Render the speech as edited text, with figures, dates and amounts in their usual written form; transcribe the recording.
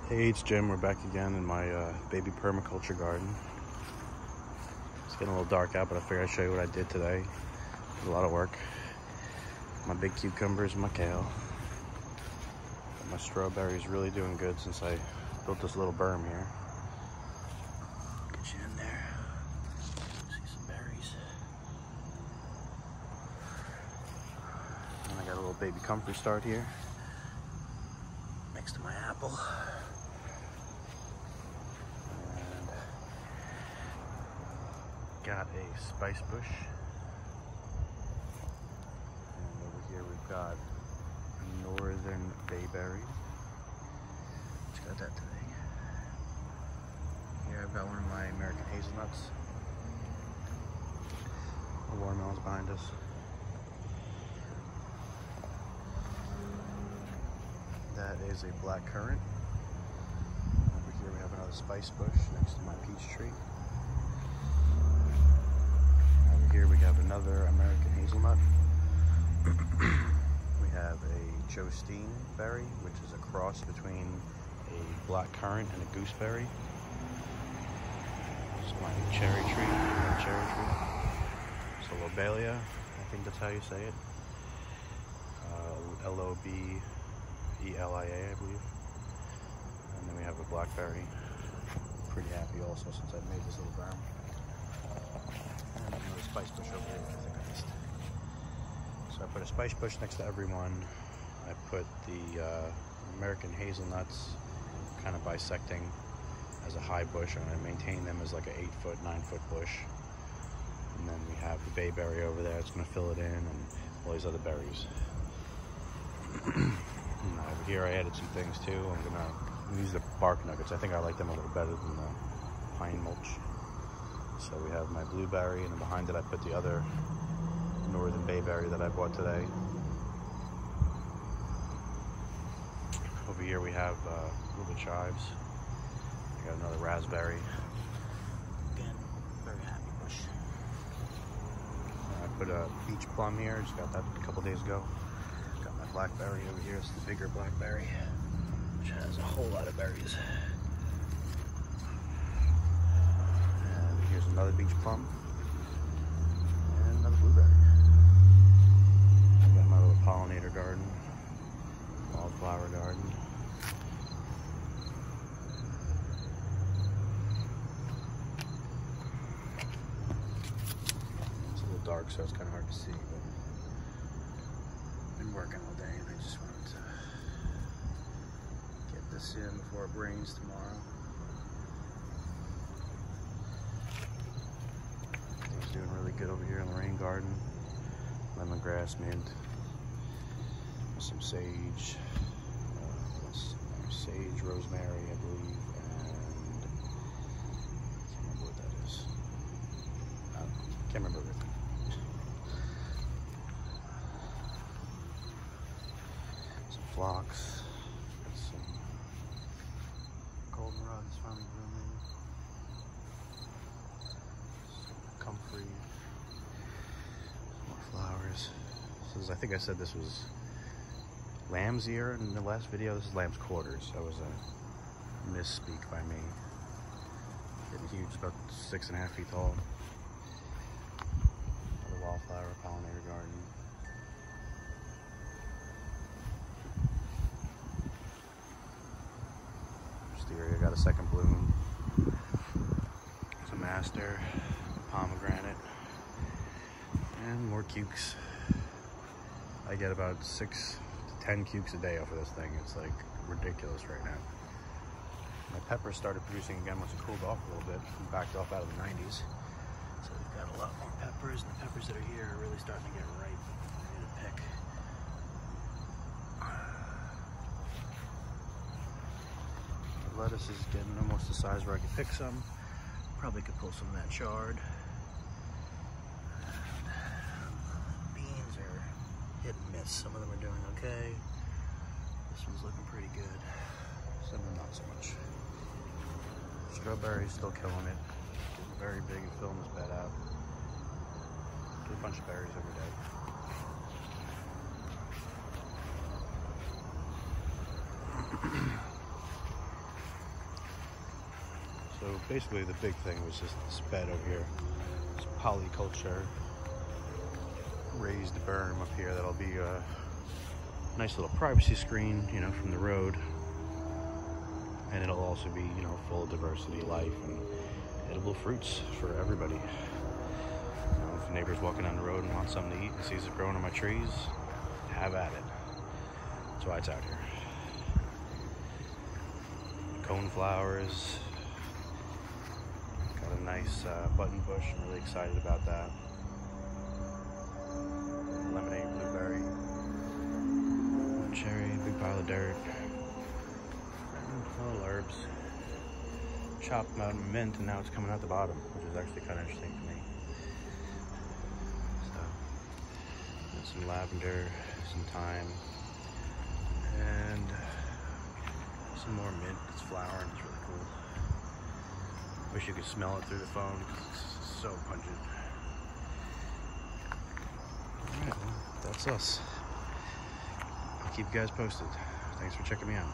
Hey, it's Jim. We're back again in my baby permaculture garden. It's getting a little dark out, but I figured I'd show you what I did today. It was a lot of work. My big cucumbers and my kale. My strawberries really doing good since I built this little berm here. Get you in there. See some berries. And I got a little baby Comfrey start here next to my apple. Got a spice bush, and over here we've got northern bayberry. Just got that today. Here I've got one of my American hazelnuts. The watermelon's behind us. That is a black currant. Over here we have another spice bush next to my peach tree. Here we have another American hazelnut. We have a Justine Berry, which is a cross between a black currant and a gooseberry. This is my cherry tree, It's a lobelia, I think that's how you say it. L-O-B-E-L-I-A, I believe. And then we have a blackberry. Pretty happy also since I've made this little berm. And another spice bush over here, which I think I missed. So I put a spice bush next to every one. I put the American hazelnuts kind of bisecting as a high bush. I'm going to maintain them as like an 8-foot, 9-foot bush. And then we have the bayberry over there. It's going to fill it in, and all these other berries. Over here I added some things too. I'm going to use the bark nuggets. I think I like them a little better than the pine mulch. So we have my blueberry, and then behind it I put the other northern bayberry that I bought today. Over here we have little chives. We got another raspberry. Again, very happy bush. I put a peach plum here, just got that a couple days ago. Got my blackberry over here, it's the bigger blackberry, which has a whole lot of berries. Here's another beach plum and another blueberry. I got my little pollinator garden, wildflower garden. It's a little dark, so it's kind of hard to see, but I've been working all day and I just wanted to get this in before it rains tomorrow. Doing really good over here in the rain garden. Lemongrass, mint, some sage, rosemary, I believe, and I can't remember what that is. Can't remember everything. Some phlox, some goldenrods finally blooming. Comfrey, more flowers. This is, I think I said this was lamb's ear in the last video. This is lamb's quarters. That was a misspeak by me. Getting huge, about 6.5 feet tall. Another wildflower pollinator garden. Wisteria got a second bloom. It's a master. Pomegranate, and more cukes. I get about 6 to 10 cukes a day off of this thing. It's like ridiculous right now. My peppers started producing again once it cooled off a little bit. We backed off out of the 90s. So we've got a lot more peppers, and the peppers that are here are really starting to get ripe. Ready to pick. The lettuce is getting almost the size where I can pick some. Probably could pull some of that chard. Beans are hit and miss. Some of them are doing okay. This one's looking pretty good. Some of them not so much. Strawberries still killing it. Getting very big and filling this bed out. Get a bunch of berries every day. basically the big thing was just this bed over here. This polyculture raised berm up here that'll be a nice little privacy screen, you know, from the road. And it'll also be, you know, full of diversity, life, and edible fruits for everybody. You know, if a neighbor's walking down the road and wants something to eat and sees it growing on my trees, have at it. That's why it's out here. Cone flowers. Got a nice button bush. I'm really excited about that. Lemonade, blueberry, cherry, big pile of dirt. Little herbs. Chopped them out in mint, and now it's coming out the bottom, which is actually kind of interesting to me. So, got some lavender, some thyme, and some more mint. It's flowering. It's really cool. Wish you could smell it through the phone because it's so pungent. Alright, well, that's us. I'll keep you guys posted. Thanks for checking me out.